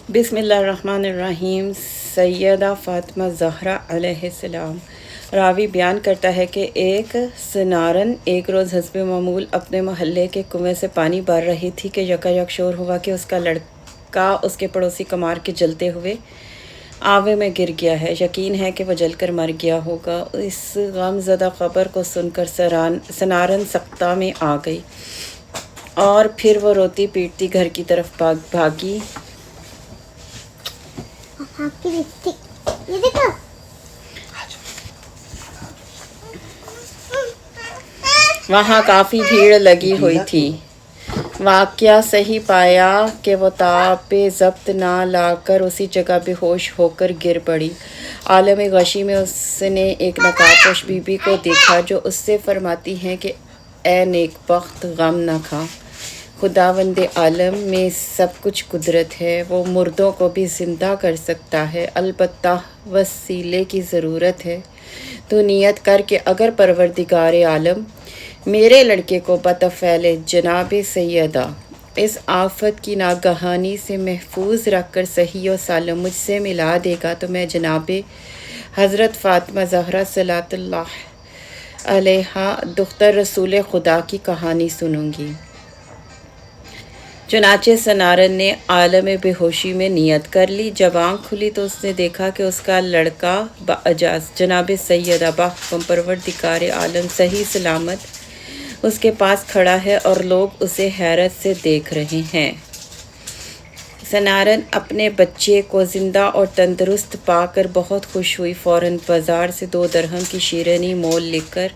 बिस्मिल्लाहिर्रहमानिर्रहीम। सैयदा फ़ातिमा ज़हरा अलैहिस्सलाम। रावी बयान करता है कि एक सनारन एक रोज़ हस्बे मामूल अपने मोहल्ले के कुएं से पानी भर रही थी कि यकायक शोर हुआ कि उसका लड़का उसके पड़ोसी कमार के जलते हुए आवे में गिर गया है। यकीन है कि वह जलकर मर गया होगा। इस गमज़दा ख़बर को सुनकर सनारन सख्ता में आ गई और फिर वो रोती पीटती घर की तरफ भागी। ये देखो। वहाँ काफ़ी भीड़ लगी हुई थी। वाक़या सही पाया कि वो ताबे ज़ब्त ना लाकर उसी जगह बेहोश होकर गिर पड़ी। आलम गशी में उसने एक नकाबपोश बीबी को देखा जो उससे फरमाती हैं कि ए नेकबख्त, गम न खा, खुदावंद आलम में सब कुछ कुदरत है, वो मुर्दों को भी ज़िंदा कर सकता है, अलबत्ता वसीले की ज़रूरत है। तो नियत कर कि अगर परवरदिगार आलम मेरे लड़के को बतफ़ैल जनाब सैयदा इस आफत की नागहानी से महफूज रख कर सही और सालम मुझसे मिला देगा तो मैं जनाब हज़रत फ़ातिमा ज़हरा सलातुल्लाह अलैहा दुख्तर रसूल खुदा की कहानी सुनूंगी। चुनाचे सनारन ने आलम बेहोशी में नियत कर ली। जब आँख खुली तो उसने देखा कि उसका लड़का बाअजाज़ जनाब सैयदा बाहुक्म परवरदिगार आलम सही सलामत उसके पास खड़ा है और लोग उसे हैरत से देख रहे हैं। सनारन अपने बच्चे को ज़िंदा और तंदुरुस्त पाकर बहुत खुश हुई। फ़ौरन बाज़ार से 2 दरहम की शीरनी मोल लेकर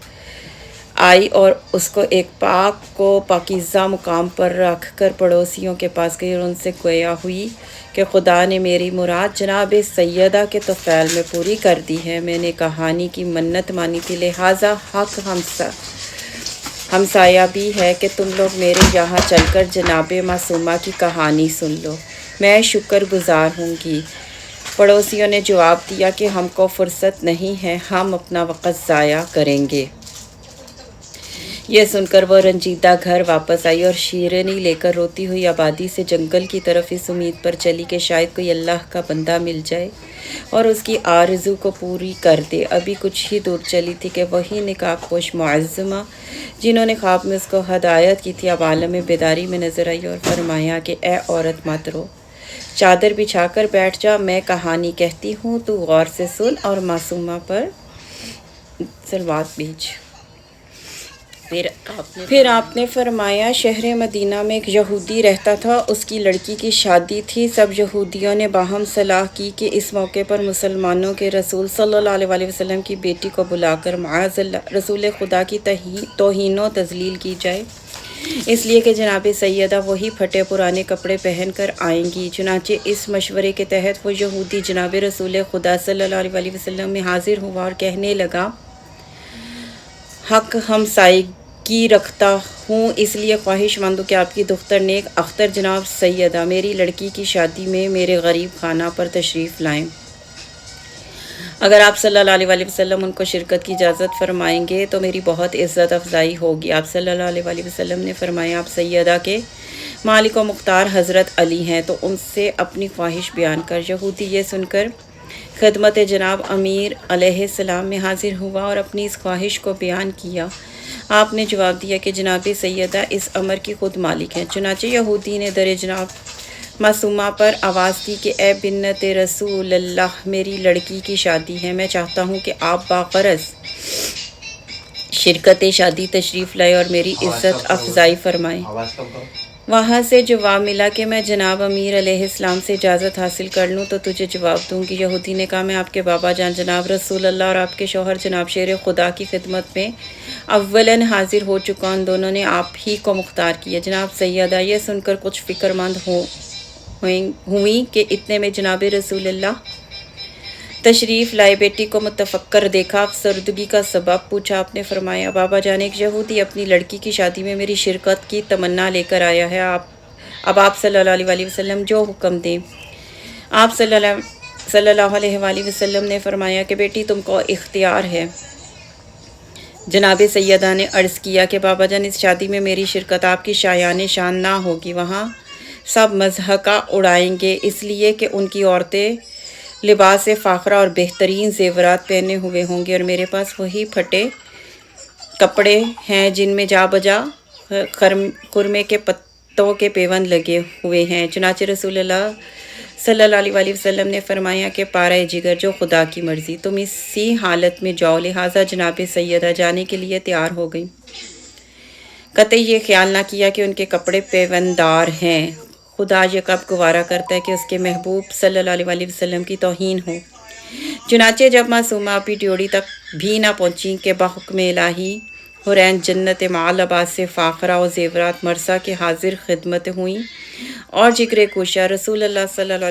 आई और उसको एक पाक को पाकीज़ा मुकाम पर रख कर पड़ोसियों के पास गई और उनसे गोया हुई कि खुदा ने मेरी मुराद जनाब सैयदा के तफ़ैल में पूरी कर दी है। मैंने कहानी की मन्नत मानी थी, लिहाजा हक हमसाया भी है कि तुम लोग मेरे यहाँ चलकर जनाब मासूमा की कहानी सुन लो, मैं शुक्रगुज़ार होंगी। पड़ोसियों ने जवाब दिया कि हमको फ़ुर्सत नहीं है, हम अपना वक़्त ज़ाया करेंगे। यह सुनकर वह रंजीदा घर वापस आई और शीरनी लेकर रोती हुई आबादी से जंगल की तरफ इस उम्मीद पर चली कि शायद कोई अल्लाह का बंदा मिल जाए और उसकी आरज़ू को पूरी कर दे। अभी कुछ ही दूर चली थी कि वही निकाबपोश मुअज़्ज़मा जिन्होंने ख्वाब में उसको हदायत की थी अब आलम बेदारी में नज़र आई और फरमाया कि ए औरत मत रो, चादर बिछा कर बैठ जा, मैं कहानी कहती हूँ, तू गौर से सुन और मासूमा पर सलवात भेज। फिर आपने फरमाया शहर मदीना में एक यहूदी रहता था, उसकी लड़की की शादी थी। सब यहूदियों ने बाहम सलाह की कि इस मौके पर मुसलमानों के रसूल सल्लल्लाहु अलैहि वसल्लम की बेटी को बुलाकर माअज़ल्लाह रसूल खुदा की तौहीन व तज़लील की जाए, इसलिए कि जनाब सैयदा वही फटे पुराने कपड़े पहन कर आएंगी। चुनाचे इस मशवरे के तहत वो यहूदी जनाब रसूल खुदा सल्लल्लाहु अलैहि वसल्लम में हाजिर हुआ और कहने लगा, हक हमसायगी रखता हूँ, इसलिए ख्वाहिशमंद हूँ कि आपकी दुख्तर नेक अख्तर जनाब सैयदा मेरी लड़की की शादी में मेरे गरीब खाना पर तशरीफ़ लाएं। अगर आप सल्लल्लाहु अलैहि वसल्लम उनको शिरकत की इजाज़त फरमाएंगे तो मेरी बहुत इज़्ज़त अफजाई होगी। आप सल्लल्लाहु अलैहि वसल्लम ने फरमाया, आप सैयदा के मालिक व मुख्तार हज़रत अली हैं तो उनसे अपनी ख्वाहिश बयान कर। यहूदी ये सुनकर खिदमत जनाब अमीर अलैहिस्सलाम में हाजिर हुआ और अपनी इस ख्वाहिश को बयान किया। आपने जवाब दिया कि जनाब सैयदा इस अमर की खुद मालिक हैं। चुनाचे यहूदी ने दर जनाब मासूमा पर आवाज़ दी कि ए बिन्नत रसूल अल्लाह, मेरी लड़की की शादी है, मैं चाहता हूँ कि आप बाग़रज़ शिरकत शादी तशरीफ़ लाए और मेरी इज़्ज़त अफजाई फरमाएँ। वहाँ से जवाब मिला कि मैं जनाब अमीर अलैहिस्सलाम से इजाज़त हासिल कर लूँ तो तुझे जवाब दूँगी। यहूदी ने कहा, मैं आपके बाबा जान जनाब रसूल अल्लाह और आपके शौहर जनाब शेर खुदा की खिदमत में अव्वलन हाजिर हो चुका हूँ, दोनों ने आप ही को मुख्तार किया। जनाब सैयदा ये सुनकर कुछ फ़िक्रमंद हुई कि इतने में जनाब रसूल अल्लाह तशरीफ़ लाए। बेटी को मुतफक्कर देखा, अफसरदगी का सबब पूछा। आपने फरमाया, बाबा जान एक यहूदी अपनी लड़की की शादी में मेरी शिरकत की तमन्ना लेकर आया है, अब आप सल्लल्लाहु अलैहि वसल्लम जो हुक्म दें। आप सल्लल्लाहु अलैहि वसल्लम ने फरमाया कि बेटी तुमको इख्तियार है। जनाब सैयदा ने अर्ज़ किया कि बाबा जान इस शादी में मेरी शिरकत आपकी शायान शान ना होगी, वहाँ سب مضحکہ اڑائیں گے، اس لیے کہ ان کی عورتیں لباس فاخرہ اور بہترین زیورات پہنے ہوئے ہوں گے، اور میرے پاس وہی پھٹے کپڑے ہیں جن میں جا بجا خرمے کے پتوں کے پیوند لگے ہوئے ہیں۔ چنانچہ رسول اللہ صلی اللہ علیہ وسلم نے فرمایا کہ پارہ جگر، جو خدا کی مرضی، تم اسی حالت میں جاؤ۔ لہٰذا جناب سیدہ جانے کے لیے تیار ہو گئیں۔ قطعی یہ خیال نہ کیا کہ ان کے کپڑے پیونددار ہیں۔ خدا یہ کب گوارا کرتا ہے کہ اس کے محبوب صلی اللہ علیہ وسلم کی توہین ہو۔ چنانچہ جب معصومہ اپنی ڈیوڑی تک بھی نہ پہنچی کہ بحکم الہی حورین جنت مع لباس فاخرہ و زیورات مرثا کے حاضر خدمت ہوئیں، اور جگر کوشہ رسول اللہ صلی اللہ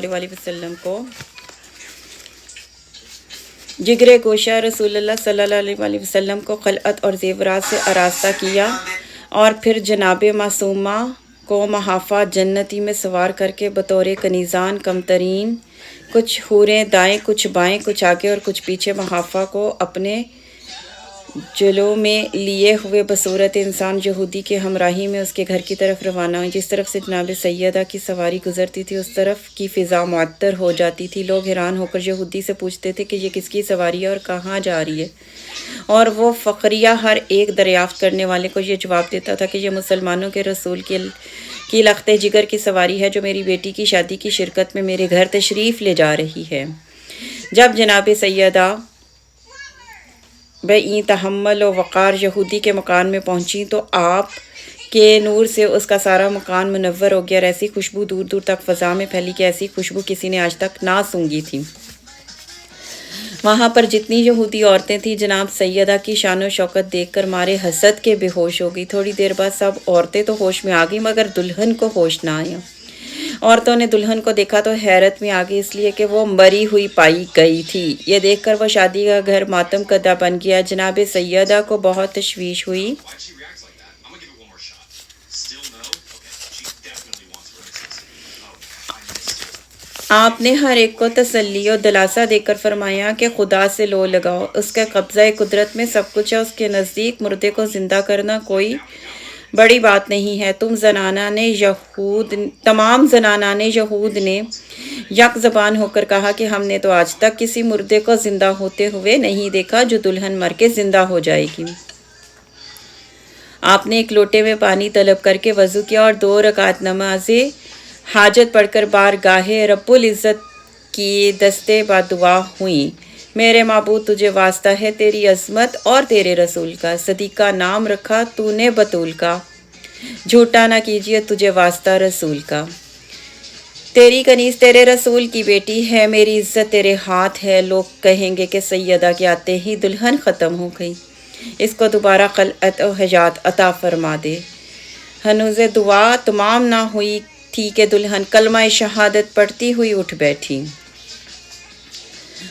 علیہ وسلم کو خلعت اور زیورات سے آراستہ کیا، اور پھر جناب معصومہ کو محافہ جنتی میں سوار کر کے بطور کنیزان کمترین کچھ حوریں دائیں کچھ بائیں کچھ آگے اور کچھ پیچھے محافہ کو اپنے جلو میں لیے ہوئے بصورت انسان یہودی کے ہمراہی میں اس کے گھر کی طرف روانہ ہوئی۔ جس طرف سے جناب سیدہ کی سواری گزرتی تھی اس طرف کی فضا معطر ہو جاتی تھی۔ لوگ حیران ہو کر یہودی سے پوچھتے تھے کہ یہ کس کی سواری ہے اور کہاں جا رہی ہے، اور وہ فقریہ ہر ایک دریافت کرنے والے کو یہ جواب دیتا تھا کہ یہ مسلمانوں کے رسول کی لخت جگر کی سواری ہے جو میری بیٹی کی شادی کی شرکت میں میرے گھر تشریف لے جا رہی ہے۔ جب جناب سیدہ بَعِیں تحمل و وقار یہودی کے مکان میں پہنچی تو آپ کے نور سے اس کا سارا مکان منور ہو گیا، اور ایسی خوشبو دور دور تک فضا میں پھیلی کہ ایسی خوشبو کسی نے آج تک نہ سونگھی تھی۔ وہاں پر جتنی یہودی عورتیں تھیں جناب سیدہ کی شان و شوکت دیکھ کر مارے حسد کے بے ہوش ہو گئی۔ تھوڑی دیر بعد سب عورتیں تو ہوش میں آ گئیں مگر دلہن کو ہوش نہ آیا۔ عورتوں نے دلہن کو دیکھا تو حیرت میں آ گئی، اس لیے کہ وہ مری ہوئی پائی گئی تھی۔ یہ دیکھ کر وہ شادی کا گھر ماتم کدہ بن گیا۔ جناب سیدہ کو بہت تشویش ہوئی۔ آپ نے ہر ایک کو تسلی و دلاسا دے کر فرمایا کہ خدا سے لو لگاؤ، اس کے قبضہ قدرت میں سب کچھ ہے، اس کے نزدیک مردے کو زندہ کرنا کوئی بڑی بات نہیں ہے۔ تمام زنانان یہود نے یک زبان ہو کر کہا کہ ہم نے تو آج تک کسی مردے کو زندہ ہوتے ہوئے نہیں دیکھا جو دلہن مر کے زندہ ہو جائے گی۔ آپ نے ایک لوٹے میں پانی طلب کر کے وضو کیا اور 2 رکعت نماز حاجت پڑھ کر بارگاہ رب العزت کی دستے بدعا ہوئیں۔ میرے معبود تجھے واسطہ ہے تیری عظمت اور تیرے رسول کا، صدیقہ نام رکھا تو نے بطول کا، جھوٹا نہ کیجیے تجھے واسطہ رسول کا۔ تیری کنیز تیرے رسول کی بیٹی ہے، میری عزت تیرے ہاتھ ہے۔ لوگ کہیں گے کہ سیدہ کے آتے ہی دلہن ختم ہو گئی، اس کو دوبارہ خلعت و حیات عطا فرما دے۔ ہنوز دعا تمام نہ ہوئی تھی کہ دلہن کلمہ شہادت پڑھتی ہوئی اٹھ بیٹھی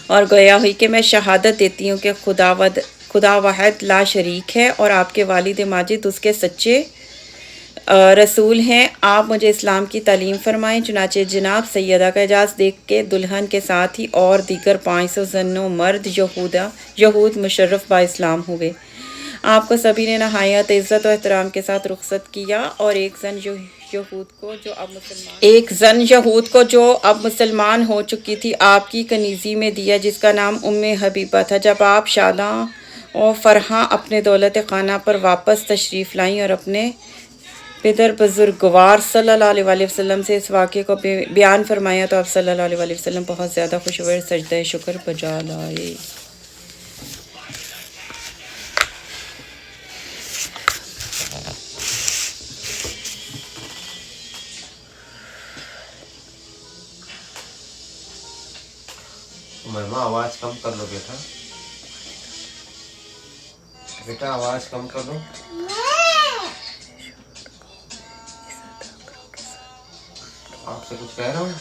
اور گویا ہوئی کہ میں شہادت دیتی ہوں کہ خدا واحد لا شریک ہے اور آپ کے والد ماجد اس کے سچے رسول ہیں۔ آپ مجھے اسلام کی تعلیم فرمائیں۔ چنانچہ جناب سیدہ کا اعزاز دیکھ کے دلہن کے ساتھ ہی اور دیگر 500 زن و مرد یہود مشرف با اسلام ہوئے۔ آپ کو سبھی نے نہایت عزت و احترام کے ساتھ رخصت کیا، اور ایک زن یہود کو جو اب مسلمان ہو چکی تھی آپ کی کنیزی میں دیا، جس کا نام ام حبیبہ تھا۔ جب آپ شاداں و فرحاں اپنے دولت خانہ پر واپس تشریف لائیں اور اپنے پدر بزرگوار صلی اللہ علیہ وسلم سے اس واقعے کو بیان فرمایا تو آپ صلی اللہ علیہ وسلم بہت زیادہ خوش ہوئے، سجدہ شکر بجا لائے۔ مما آواز کم کر لو بیٹا، بیٹا آواز کم کر لو۔ آپ سے کچھ کہہ رہا ہوں؟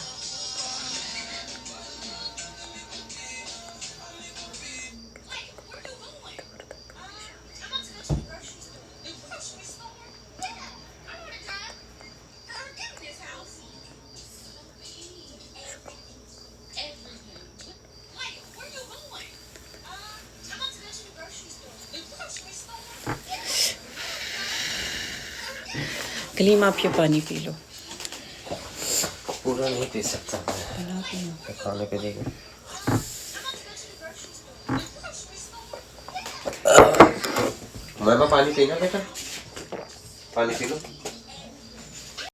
کلیم آپ یہ پانی پی لو۔ पूरा नहीं पी सकता मैं बना पीना तो खाने के लिए मैं पानी पीना बेटा पानी पी लो